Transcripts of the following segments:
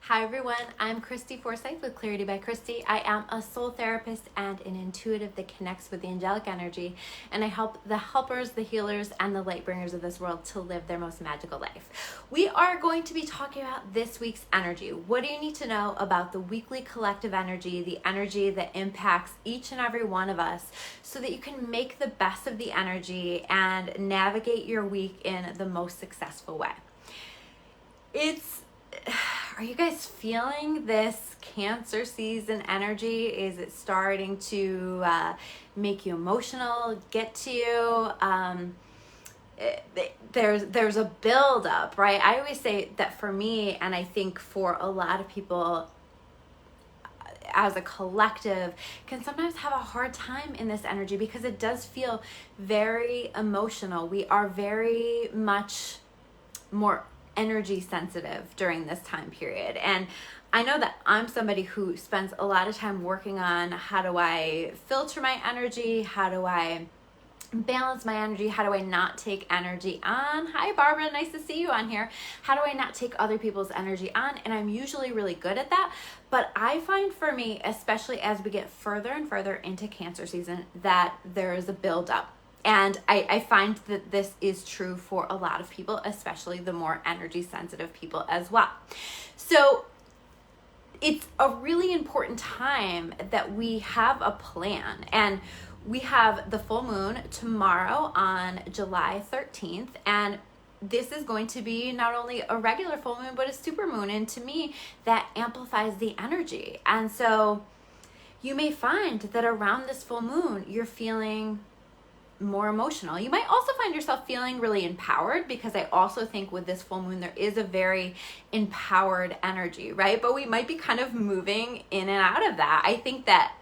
Hi everyone, I'm Christy Forsyth with Clarity by Christy. I am a soul therapist and an intuitive that connects with the angelic energy, and I help the helpers, the healers, and the light bringers of this world to live their most magical life. We are going to be talking about this week's energy. What do you need to know about the weekly collective energy, the energy that impacts each and every one of us, so that you can make the best of the energy and navigate your week in the most successful way? Are you guys feeling this Cancer season energy? Is it starting to make you emotional, get to you? There's a build up, right? I always say that for me, and I think for a lot of people as a collective, can sometimes have a hard time in this energy because it does feel very emotional. We are very much more energy sensitive during this time period. And I know that I'm somebody who spends a lot of time working on how do I filter my energy? How do I balance my energy? How do I not take energy on? Hi, Barbara. Nice to see you on here. How do I not take other people's energy on? And I'm usually really good at that. But I find for me, especially as we get further and further into Cancer season, that there is a buildup. And I find that this is true for a lot of people, especially the more energy sensitive people as well. So it's a really important time that we have a plan. And we have the full moon tomorrow on July 13th. And this is going to be not only a regular full moon, but a super moon. And to me, that amplifies the energy. And so you may find that around this full moon, you're feeling more emotional. You might also find yourself feeling really empowered, because I also think with this full moon there is a very empowered energy, right? But we might be kind of moving in and out of that. I think that,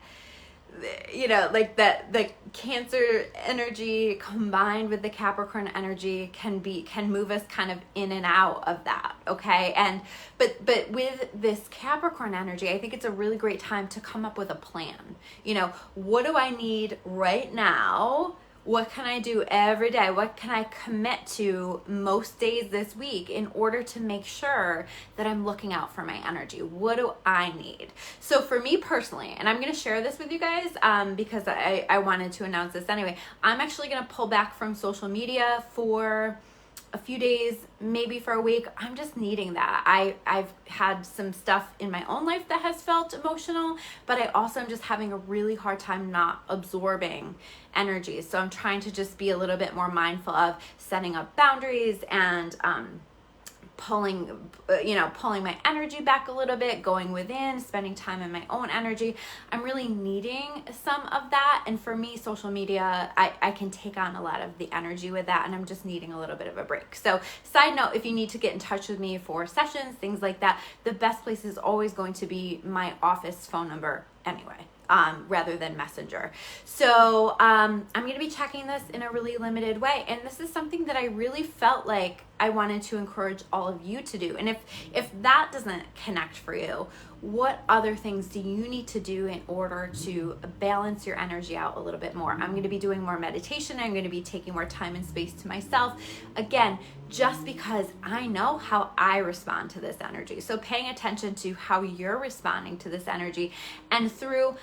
you know, like that the Cancer energy combined with the Capricorn energy can move us kind of in and out of that, okay? And but with this Capricorn energy, I think it's a really great time to come up with a plan. You know, what do I need right now? What can I do every day? What can I commit to most days this week in order to make sure that I'm looking out for my energy? What do I need? So for me personally, and I'm going to share this with you guys because I wanted to announce this anyway, I'm actually going to pull back from social media for a few days, maybe for a week. I'm just needing that. I've had some stuff in my own life that has felt emotional, but I also am just having a really hard time not absorbing energy. So I'm trying to just be a little bit more mindful of setting up boundaries and pulling my energy back a little bit, going within, spending time in my own energy. I'm really needing some of that. And for me, social media, I can take on a lot of the energy with that, and I'm just needing a little bit of a break. So side note, if you need to get in touch with me for sessions, things like that, the best place is always going to be my office phone number anyway. Rather than Messenger. So I'm going to be checking this in a really limited way. And this is something that I really felt like I wanted to encourage all of you to do. And if that doesn't connect for you, what other things do you need to do in order to balance your energy out a little bit more? I'm going to be doing more meditation. I'm going to be taking more time and space to myself. Again, just because I know how I respond to this energy. So paying attention to how you're responding to this energy, and through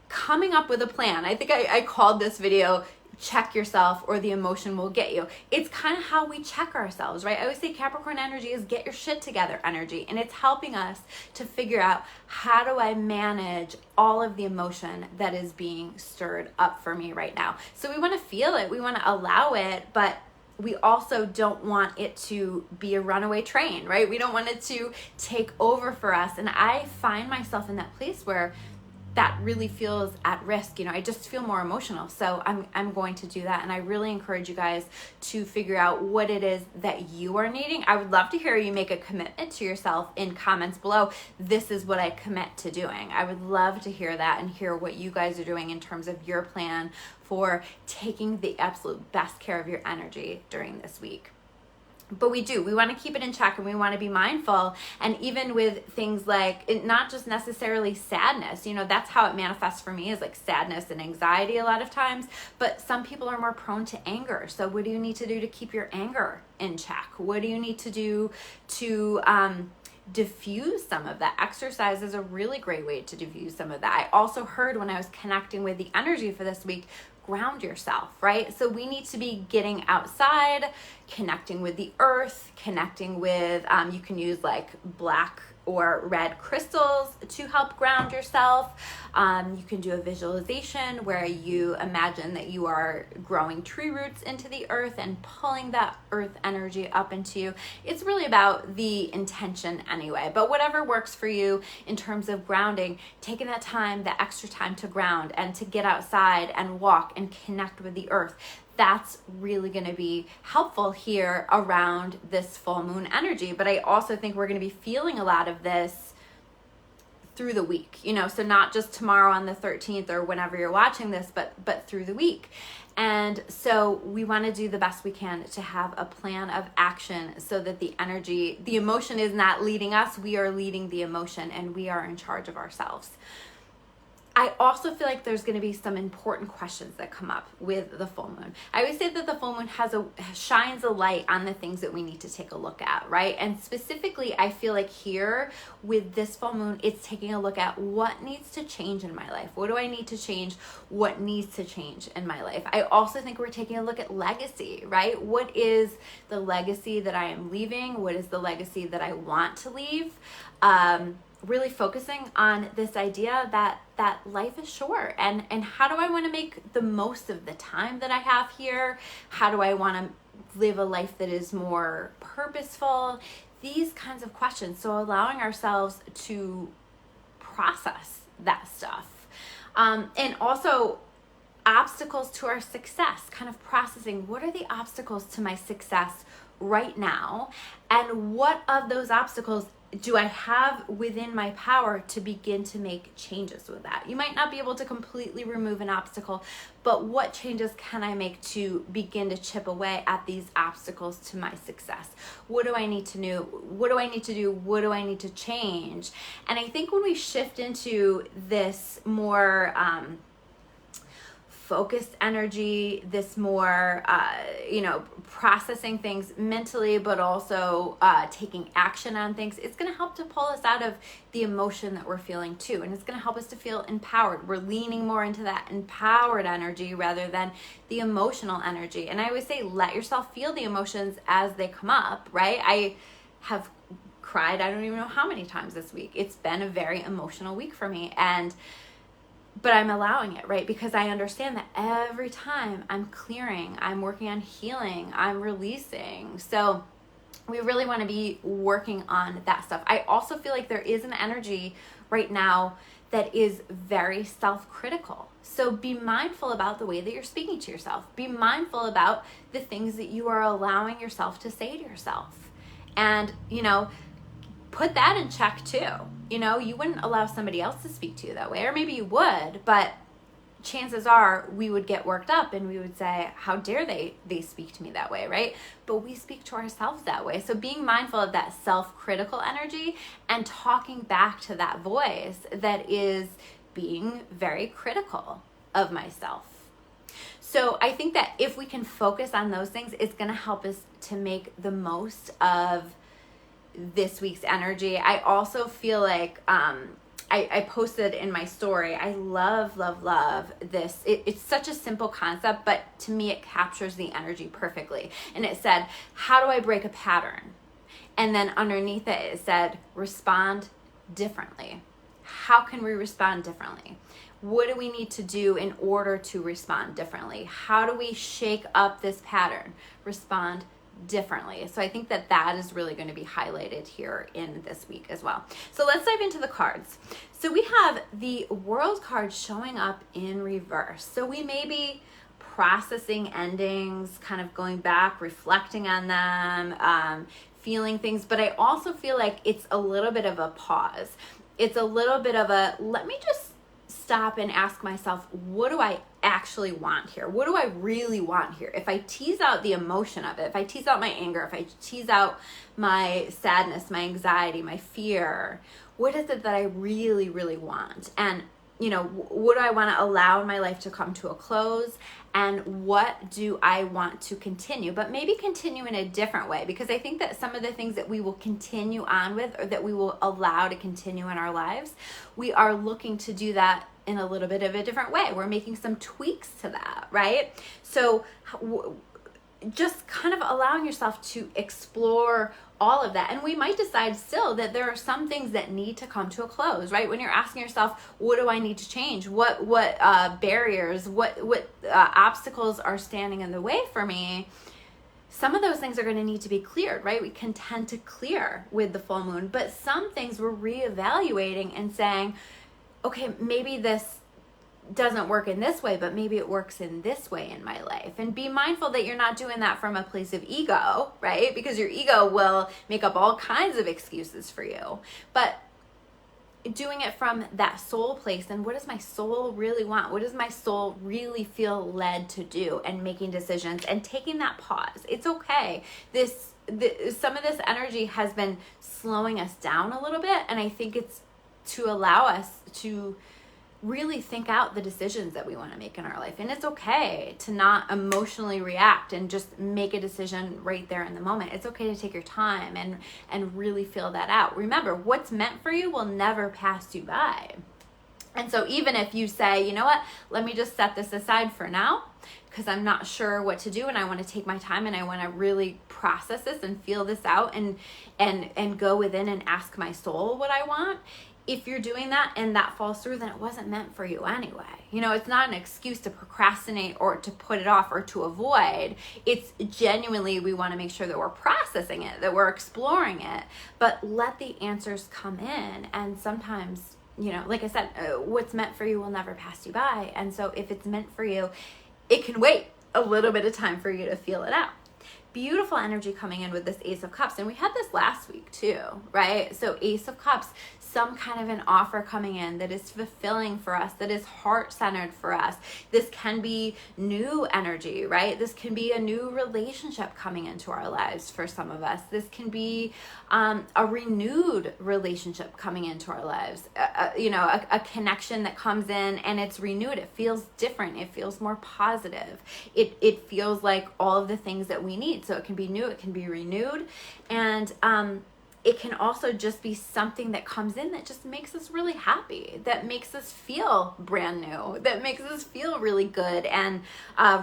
coming up with a plan. I think I called this video Check Yourself or The Emotion Will Get You. It's kind of how we check ourselves, right? I always say Capricorn energy is get your shit together energy, and it's helping us to figure out, how do I manage all of the emotion that is being stirred up for me right now? So we want to feel it, we want to allow it, but we also don't want it to be a runaway train, right? We don't want it to take over for us. And I find myself in that place where that really feels at risk. You know, I just feel more emotional. So I'm going to do that. And I really encourage you guys to figure out what it is that you are needing. I would love to hear you make a commitment to yourself in comments below. This is what I commit to doing. I would love to hear that and hear what you guys are doing in terms of your plan for taking the absolute best care of your energy during this week. But we want to keep it in check, and we want to be mindful. And even with things like, not just necessarily sadness, you know, that's how it manifests for me, is like sadness and anxiety a lot of times. But some people are more prone to anger. So what do you need to do to keep your anger in check? What do you need to do to diffuse some of that. Exercise is a really great way to diffuse some of that. I also heard when I was connecting with the energy for this week, ground yourself, right? So we need to be getting outside, connecting with the earth, connecting with, you can use like black or red crystals to help ground yourself. You can do a visualization where you imagine that you are growing tree roots into the earth and pulling that earth energy up into you. It's really about the intention anyway, but whatever works for you in terms of grounding, taking that time, the extra time to ground and to get outside and walk and connect with the earth. That's really going to be helpful here around this full moon energy. But I also think we're going to be feeling a lot of this through the week, so not just tomorrow on the 13th or whenever you're watching this, but through the week. And so we want to do the best we can to have a plan of action so that the emotion is not leading us. We are leading the emotion and we are in charge of ourselves. I also feel like there's going to be some important questions that come up with the full moon. I always say that the full moon shines a light on the things that we need to take a look at, right? And specifically, I feel like here with this full moon, it's taking a look at what needs to change in my life. What do I need to change? What needs to change in my life? I also think we're taking a look at legacy, right? What is the legacy that I am leaving? What is the legacy that I want to leave? Really focusing on this idea that life is short and how do I want to make the most of the time that I have here? How do I want to live a life that is more purposeful? These kinds of questions. So allowing ourselves to process that stuff. And also obstacles to our success, kind of processing what are the obstacles to my success right now and what of those obstacles do I have within my power to begin to make changes with that? You might not be able to completely remove an obstacle, but what changes can I make to begin to chip away at these obstacles to my success? What do I need to do? What do I need to do? What do I need to change? And I think when we shift into this more focused energy, this more, processing things mentally, but also taking action on things, it's going to help to pull us out of the emotion that we're feeling too. And it's going to help us to feel empowered. We're leaning more into that empowered energy rather than the emotional energy. And I always say, let yourself feel the emotions as they come up, right? I have cried, I don't even know how many times this week. It's been a very emotional week for me. But I'm allowing it, right? Because I understand that every time I'm clearing, I'm working on healing, I'm releasing. So we really want to be working on that stuff. I also feel like there is an energy right now that is very self-critical. So be mindful about the way that you're speaking to yourself. Be mindful about the things that you are allowing yourself to say to yourself. And, put that in check too. You wouldn't allow somebody else to speak to you that way, or maybe you would, but chances are we would get worked up and we would say, how dare they speak to me that way, right? But we speak to ourselves that way. So being mindful of that self-critical energy and talking back to that voice that is being very critical of myself. So I think that if we can focus on those things, it's going to help us to make the most of this week's energy. I also feel like I posted in my story, I love this. It's such a simple concept, but to me it captures the energy perfectly. And it said, how do I break a pattern? And then underneath it said, respond differently. How can we respond differently? What do we need to do in order to respond differently? How do we shake up this pattern? Respond differently. So I think that is really going to be highlighted here in this week as well. So let's dive into the cards. So we have the World card showing up in reverse. So we may be processing endings, kind of going back, reflecting on them, feeling things, but I also feel like it's a little bit of a pause. It's a little bit of a, let me just stop and ask myself, what do I actually want here? What do I really want here? If I tease out the emotion of it, if I tease out my anger, if I tease out my sadness, my anxiety, my fear, what is it that I really, really want? And what do I want to allow in my life to come to a close, and what do I want to continue, but maybe continue in a different way, because I think that some of the things that we will continue on with, or that we will allow to continue in our lives, we are looking to do that in a little bit of a different way. We're making some tweaks to that, right? So just kind of allowing yourself to explore all of that. And we might decide still that there are some things that need to come to a close, right? When you're asking yourself, what do I need to change? What barriers, what obstacles are standing in the way for me? Some of those things are going to need to be cleared, right? We can tend to clear with the full moon, but some things we're reevaluating and saying, okay, maybe this doesn't work in this way, but maybe it works in this way in my life. And be mindful that you're not doing that from a place of ego, right? Because your ego will make up all kinds of excuses for you. But doing it from that soul place, and what does my soul really want? What does my soul really feel led to do? And making decisions and taking that pause. It's okay. Some of this energy has been slowing us down a little bit, and I think it's to allow us to really think out the decisions that we want to make in our life. And it's okay to not emotionally react and just make a decision right there in the moment. It's okay to take your time and really feel that out. Remember, what's meant for you will never pass you by. And so even if you say, you know what, let me just set this aside for now, because I'm not sure what to do, and I want to take my time, and I want to really process this and feel this out, and go within and ask my soul what I want. If you're doing that and that falls through, then it wasn't meant for you anyway. It's not an excuse to procrastinate or to put it off or to avoid. It's genuinely, we want to make sure that we're processing it, that we're exploring it, but let the answers come in. And sometimes, like I said, what's meant for you will never pass you by. And so if it's meant for you, it can wait a little bit of time for you to feel it out. Beautiful energy coming in with this Ace of Cups. And we had this last week too, right? So Ace of Cups, some kind of an offer coming in that is fulfilling for us, that is heart-centered for us. This can be new energy, right? This can be a new relationship coming into our lives for some of us. This can be a renewed relationship coming into our lives. A connection that comes in and it's renewed. It feels different. It feels more positive. It feels like all of the things that we need. So it can be new, it can be renewed, and it can also just be something that comes in that just makes us really happy, that makes us feel brand new, that makes us feel really good and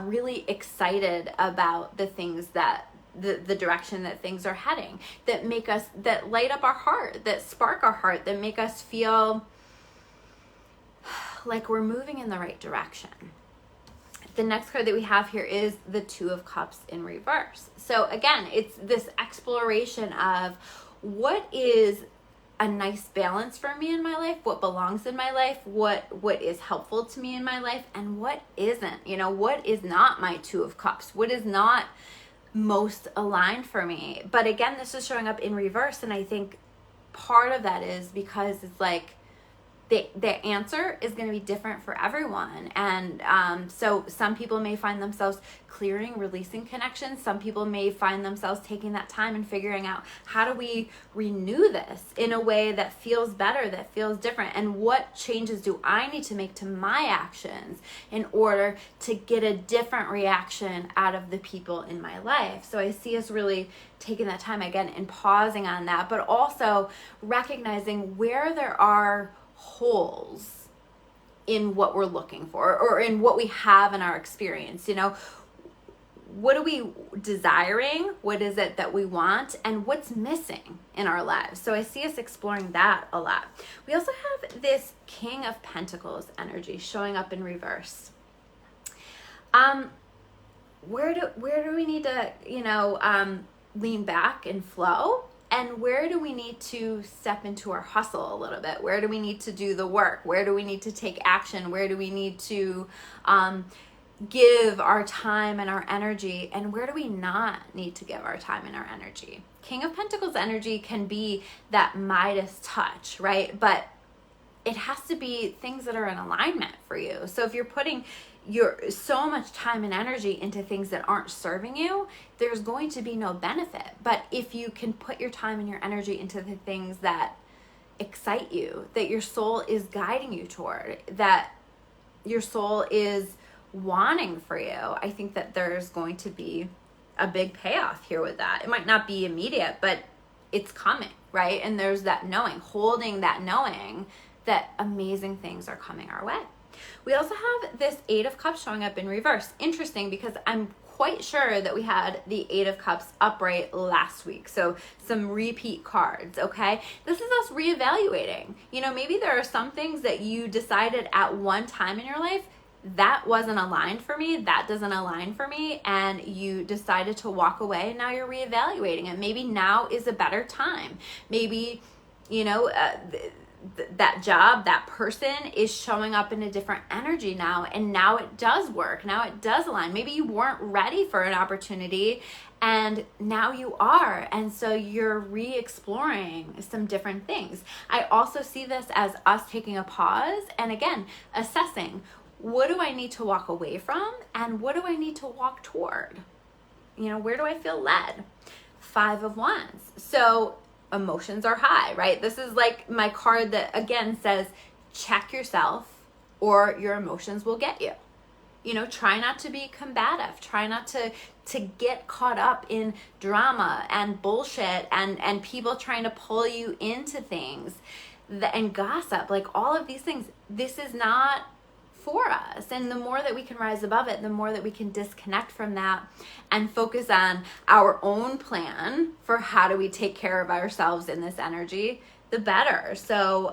really excited about the things that the direction that things are heading, that light up our heart, that spark our heart, that make us feel like we're moving in the right direction. The next card that we have here is the Two of Cups in reverse. So again, it's this exploration of what is a nice balance for me in my life, what belongs in my life, what is helpful to me in my life, and what isn't. What is not my Two of Cups? What is not most aligned for me? But again, this is showing up in reverse, and I think part of that is because it's like the answer is going to be different for everyone. And so some people may find themselves clearing, releasing connections. Some people may find themselves taking that time and figuring out, how do we renew this in a way that feels better, that feels different? And what changes do I need to make to my actions in order to get a different reaction out of the people in my life? So I see us really taking that time again and pausing on that, but also recognizing where there are holes in what we're looking for, or in what we have in our experience. What are we desiring? What is it that we want? And what's missing in our lives? So I see us exploring that a lot. We also have this King of Pentacles energy showing up in reverse. Where do we need to, lean back and flow? And where do we need to step into our hustle a little bit? Where do we need to do the work? Where do we need to take action? Where do we need to give our time and our energy? And where do we not need to give our time and our energy? King of Pentacles energy can be that Midas touch, right? But it has to be things that are in alignment for you. So if you're putting so much time and energy into things that aren't serving you, there's going to be no benefit. But if you can put your time and your energy into the things that excite you, that your soul is guiding you toward, that your soul is wanting for you. I think that there's going to be a big payoff here with that. It might not be immediate, but it's coming, right? And there's that knowing, holding that knowing that amazing things are coming our way. We also have this Eight of Cups showing up in reverse. Interesting, because I'm quite sure that we had the Eight of Cups upright last week. So some repeat cards, okay? This is us reevaluating. You know, maybe there are some things that you decided at one time in your life that wasn't aligned for me, that doesn't align for me, and you decided to walk away, and now you're reevaluating it. Maybe now is a better time. Maybe, you know, that job, that person is showing up in a different energy now, and now it does work. Now it does align. Maybe you weren't ready for an opportunity, and now you are, and so you're re-exploring some different things. I also see this as us taking a pause and, again, assessing, what do I need to walk away from, and what do I need to walk toward? You know, where do I feel led? Five of Wands. So emotions are high, right? This is like my card that, again, says check yourself or your emotions will get you. You know, try not to be combative. Try not to get caught up in drama and bullshit and people trying to pull you into things and gossip. Like all of these things, this is not for us. And the more that we can rise above it, the more that we can disconnect from that and focus on our own plan for how do we take care of ourselves in this energy, the better. So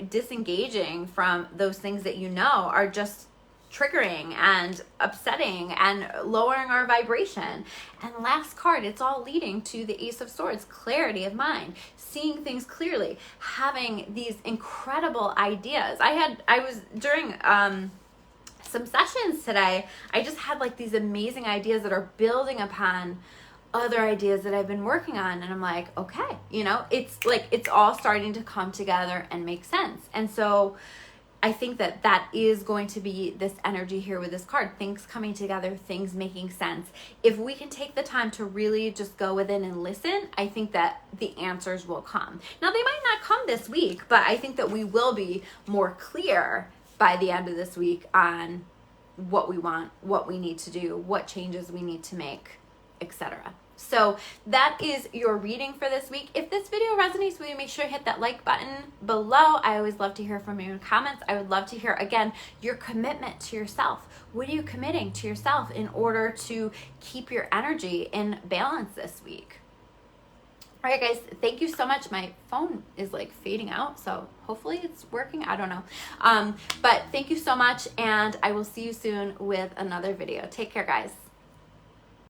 disengaging from those things that you know are just triggering and upsetting and lowering our vibration. And last card, it's all leading to the Ace of Swords, clarity of mind, seeing things clearly, having these incredible ideas. I was during some sessions today, I just had like these amazing ideas that are building upon other ideas that I've been working on, and I'm like, okay, you know, it's like it's all starting to come together and make sense. And so I think that that is going to be this energy here with this card, things coming together, things making sense. If we can take the time to really just go within and listen, I think that the answers will come. Now, they might not come this week, but I think that we will be more clear by the end of this week on what we want, what we need to do, what changes we need to make, etc. So that is your reading for this week. If this video resonates with you, make sure to hit that like button below. I always love to hear from you in comments. I would love to hear, again, your commitment to yourself. What are you committing to yourself in order to keep your energy in balance this week? All right, guys, thank you so much. My phone is like fading out, so hopefully it's working. I don't know. But thank you so much, and I will see you soon with another video. Take care, guys.